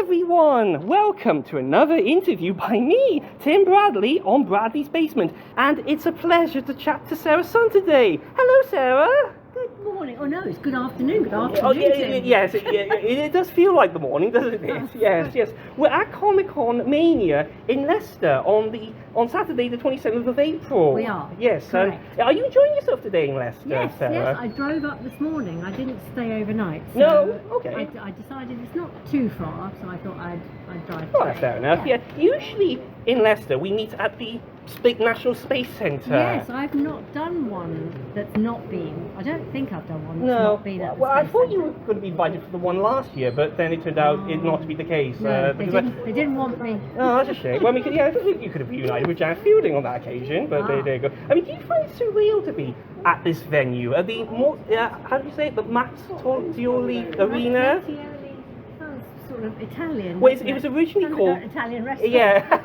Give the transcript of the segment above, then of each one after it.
everyone! Welcome to another interview by me, Tim Bradley, on Bradley's Basement. And it's a pleasure to chat to Sarah Sutton today. Hello, Sarah! Good morning. Oh no, it's good afternoon. Good afternoon. Oh, Tim. yes, it does feel like the morning, doesn't it? Yes. We're at Comic Con Mania in Leicester on Saturday, the 27th of April. We are. Yes. Correct. Are you enjoying yourself today in Leicester, Yes, Sarah? yes. I drove up this morning. I didn't stay overnight. So No? Okay. I decided it's not too far, so I thought I'd drive. Oh, that's fair enough. Yeah. Usually in Leicester, we meet at the National Space Centre. Yes, I've not done one that's not been. I don't think I've done one that's No. not been at the Well, I Space thought you Centre. were going to be invited for the one last year, but then it turned out it not to be the case. No, they because didn't want me. Oh, that's a shame. Well, I mean, I think you could have reunited with Jan Fielding on that occasion, but there you go. I mean, do you find it surreal to be at this venue? At the how do you say it? The Max Tortioli Arena? Sounds sort of Italian. Well, doesn't it was it? originally Sounds called like an Italian restaurant. Yeah.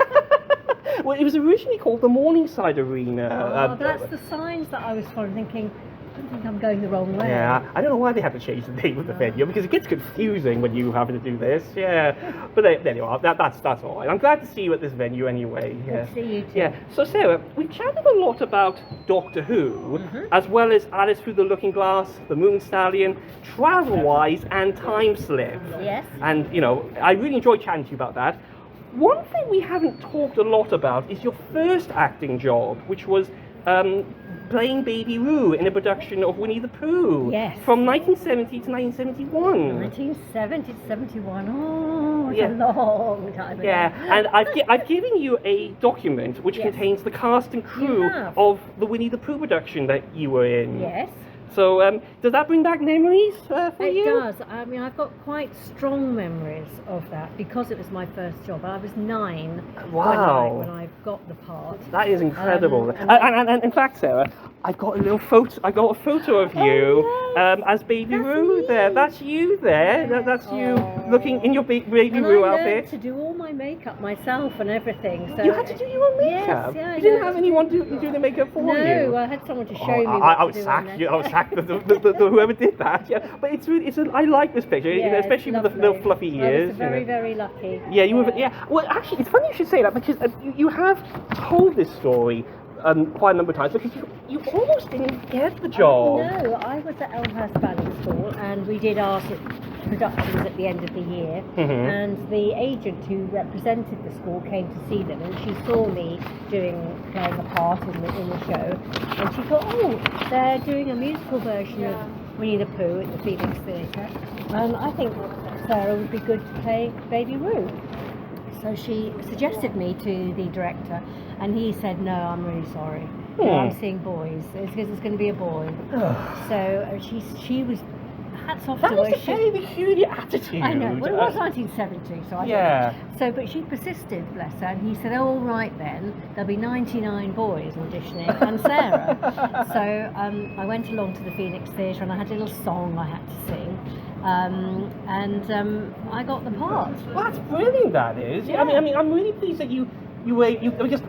Well, it was originally called the Morningside Arena. Oh, that's the signs that I was following, thinking, I don't think I'm going the wrong way. Yeah, I don't know why they had to change the name of the venue, because it gets confusing when you having to do this. Yeah, but there you are. That's all right. I'm glad to see you at this venue anyway. Yeah. Good to see you too. Yeah. So Sarah, we've chatted a lot about Doctor Who, as well as Alice Through the Looking Glass, The Moon Stallion, Travel-Wise, and Time Slip. Yes. And I really enjoyed chatting to you about that. One thing we haven't talked a lot about is your first acting job, which was playing Baby Roo in a production of Winnie the Pooh. Yes. From 1970 to 1971. 1970 to 71. Oh, it's Yeah. a long time ago. Yeah, and I've given you a document which Yes. contains the cast and crew You have. of the Winnie the Pooh production that you were in. Yes. So does that bring back memories for you? It does. I mean, I've got quite strong memories of that because it was my first job. I was 9 Wow. when I got the part. That is incredible. and- And in fact, Sarah, I've got a little photo. I got a photo of you yes. as Baby That's Roo. me. There, that's you. There, that's you looking in your Baby And Roo I learned outfit. to do all my makeup myself and everything. So You had to do your own Yes, makeup. yeah, I you didn't know. have anyone do the makeup for you. No, I had someone to show me. I what would to do sack on you. it. I would sack the whoever did that. Yeah, but it's really. I like this picture, Yeah, especially it's with the little lovely. fluffy I ears. was very, very lucky. Yeah, you were. Yeah. Well, actually, it's funny you should say that because you have told this story quite a number of times because you almost didn't get the job. No, I was at Elmhurst Ballet School and we did our productions at the end of the year. And the agent who represented the school came to see them, and she saw me playing a part in the show, and she thought, oh, they're doing a musical version of Winnie the Pooh at the Phoenix Theatre, and I think Sarah would be good to play Baby Roo. So she suggested me to the director, and he said, no, I'm really sorry. I'm seeing boys. It's because it's going to be a boy. So she was, hats off to her. That is a very peculiar attitude. I know. Well, it was 1970, so I Yeah. don't know. So, but she persisted, bless her, and he said, oh, all right then, there'll be 99 boys auditioning, and Sarah. So I went along to the Phoenix Theatre, and I had a little song I had to sing. I got the part. Well, that's brilliant. That is. Yeah. I mean, I'm really pleased that you because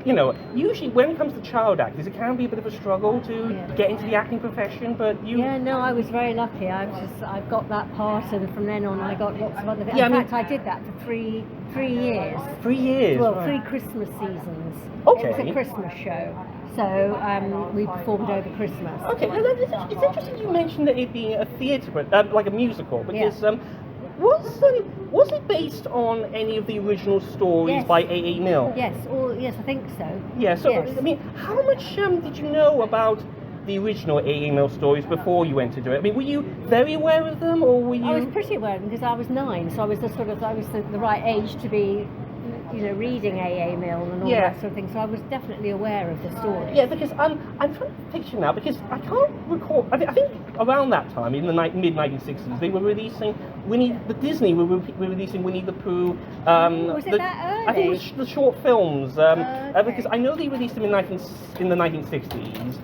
usually when it comes to child actors, it can be a bit of a struggle to get into the acting profession. But you. Yeah, no, I was very lucky. I've got that part, and from then on, I got lots of other things. Yeah, In fact, I did that for three years. 3 years. Well, right. 3 Christmas seasons. Okay. It was a Christmas show. So we performed over Christmas. Okay, now it's interesting you mentioned that it being a theatre, like a musical, because was it based on any of the original stories Yes. by A.A. Milne? Yes, I think so. Yeah, so, yes. I mean, how much did you know about the original A.A. Milne stories before you went to do it? I mean, were you very aware of them, or were you... I was pretty aware of them because I was 9, so I was the right age to be, reading A.A. Milne and all that sort of thing. So I was definitely aware of the story. Yeah, because I'm trying to picture now, because I can't recall. I think around that time, in the mid-1960s, they were releasing Disney were releasing Winnie the Pooh. Was it that early? I think it was the short films. Okay. Because I know they released them in the 1960s,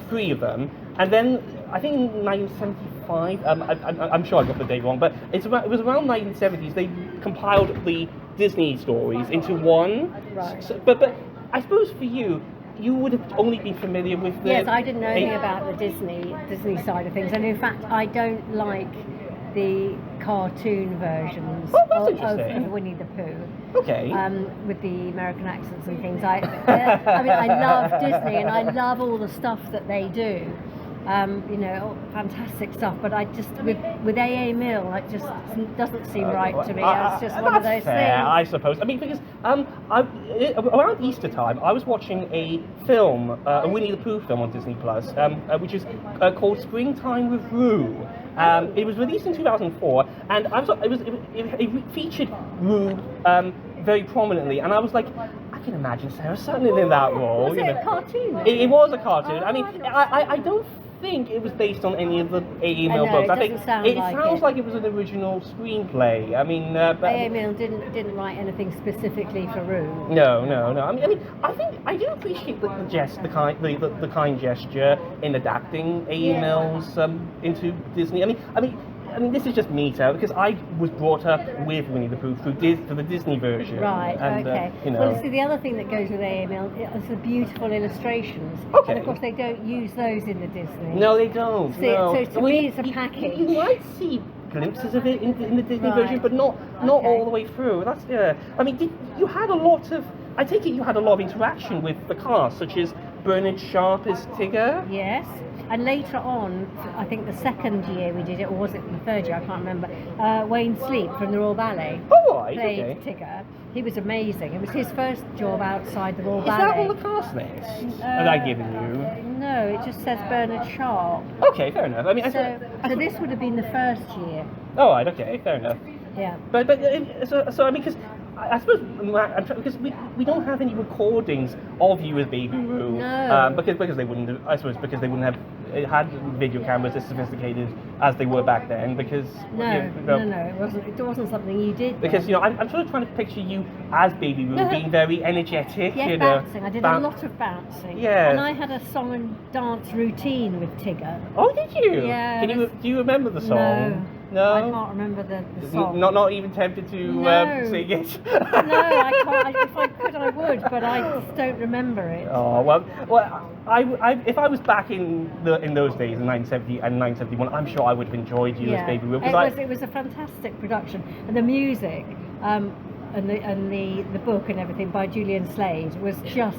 3 of them, and then I think in 1975. I'm sure I got the date wrong, but it was around 1970s they compiled the Disney stories into one. Right. So, but I suppose for you would have only been familiar with the... Yes, I didn't know anything about the Disney side of things, and in fact, I don't like the cartoon versions Oh, that's of interesting. Winnie the Pooh. Okay. With the American accents and things. I mean, I love Disney and I love all the stuff that they do. You know, fantastic stuff. But I just with A.A. Milne, it just doesn't seem right to me. It's just one of those fair, things. I suppose. I mean, because around Easter time, I was watching a film, a Winnie the Pooh film on Disney Plus, which is called Springtime with Roo. It was released in 2004, and it featured Roo very prominently, and I was like, I can imagine Sarah Sutton in that role. Was it a cartoon? It was a cartoon. Oh, I mean, I don't think it was based on any of the A.A. Milne know, books. it I think doesn't sound it like sounds it. like it was an original screenplay. I mean, but A.A. Milne didn't write anything specifically for Roo. no. I think I do appreciate the kind gesture in adapting A.A. Milne's into Disney. I mean, this is just me, Sarah, because I was brought up with Winnie the Pooh through the Disney version. Right, and, okay. You know. Well, see, the other thing that goes with A.A. Milne is the beautiful illustrations. Okay. And of course, they don't use those in the Disney. No, they don't. No. So to me, it's a package. You might see glimpses of it in the Disney Right. version, but not Okay. all the way through. That's yeah. I mean, you had a lot of. I take it you had a lot of interaction with the cast, such as Bernard Sharp as Tigger. Yes. And later on, I think the second year we did it, or was it the third year? I can't remember. Wayne Sleep from the Royal Ballet Oh, right, played okay. Tigger. He was amazing. It was his first job outside the Royal Is Ballet. that all the cast names that I given you? No, it just says Bernard Sharp. Okay, fair enough. I mean, So this would have been the first year. Oh, right, okay, fair enough. Yeah. But so I mean, because I suppose because we don't have any recordings of you as Baby Roo. No. Because they wouldn't. I suppose because they wouldn't have had video cameras as sophisticated as they were back then. Because No, it wasn't something you did. Because then. I'm sort of trying to picture you as Baby Roo being very energetic. Yes, you know, bouncing. I did a lot of bouncing. Yeah. And I had a song and dance routine with Tigger. Oh, did you? Yeah. Do you remember the song? No. I can't remember the song. Not even tempted to No. sing it. No, I can't. If I could, I would, but I just don't remember it. Oh well. If I was back in those days in 1970 and 1971, I'm sure I would have enjoyed you as Baby Roo. It was a fantastic production, and the music, and the book and everything by Julian Slade was just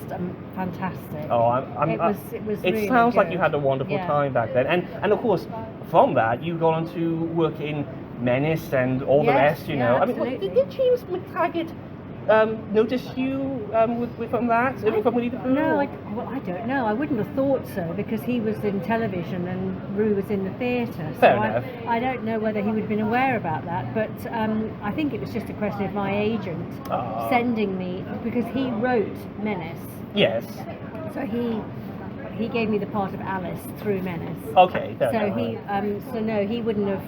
fantastic. Oh, it was. It really sounds like good. you had a wonderful Yeah. time back then, and of course, from that you got on to work in Menace and all the Yes, rest. You yeah, know, I mean, absolutely. did James McTaggart notice you from that from Winnie the Pooh? No, I don't know. I wouldn't have thought so because he was in television and Roo was in the theatre. So Fair enough. I don't know whether he would have been aware about that, but I think it was just a question of my agent sending me, because he wrote Menace. Yes. So he gave me the part of Alice through Menace. Okay. Fair So enough. he wouldn't have.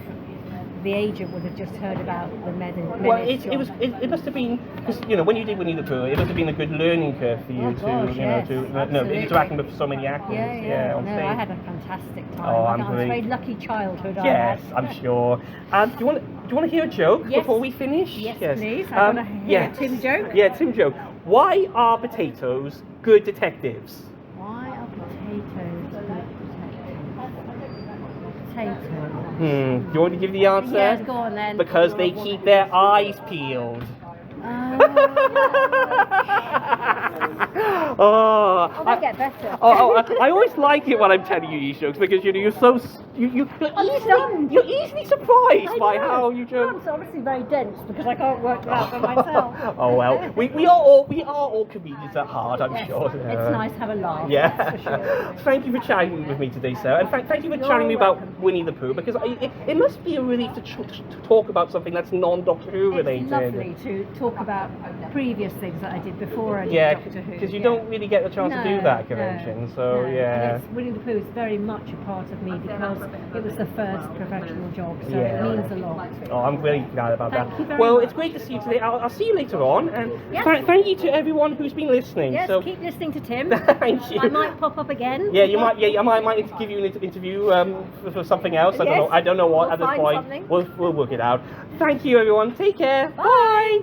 The agent would have just heard about the Menace. Well, it must have been, because when you did Winnie the Pooh, it must have been a good learning curve for you to interacting with so many actors. On No, stage. I had a fantastic time. Oh, I was a very lucky childhood. Yes, I had. I'm sure. Do you want to hear a joke Yes. before we finish? Yes, please. I want to hear a Tim joke. Yeah, Tim joke. Why are potatoes good detectives? Why are potatoes good detectives? Potatoes. Do you want to give the answer? Yes, go on then. Because they keep their eyes peeled. Oh, they get better. I always like it when I'm telling you these jokes because you're so you're easily surprised by how you joke. It's obviously very dense because I can't work it out for myself. Oh well, we are all comedians at heart, I'm Yes, sure. it's nice to have a laugh. Yeah. That's for sure. Thank you for chatting with me today, sir, and thank you for chatting me about Winnie the Pooh, because it must be a relief to talk about something that's non-Doctor Who related. It's lovely to talk about previous things that I did before I did Doctor Who. Because you don't really get the chance to do that at convention, so no. yeah. And Winnie the Pooh is very much a part of me because it was the first professional job, so it means a lot. Oh, I'm really glad about Thank that. you very Well, much. it's great to see you today. I'll see you later on, and Yes. thank you to everyone who's been listening. Yes, so, keep listening to Tim. Thank you. I might pop up again. Yeah, you might. Yeah, I might give you an interview for something else. Yes. I don't know what We'll at this find point. something. We'll work it out. Thank you, everyone. Take care. Bye.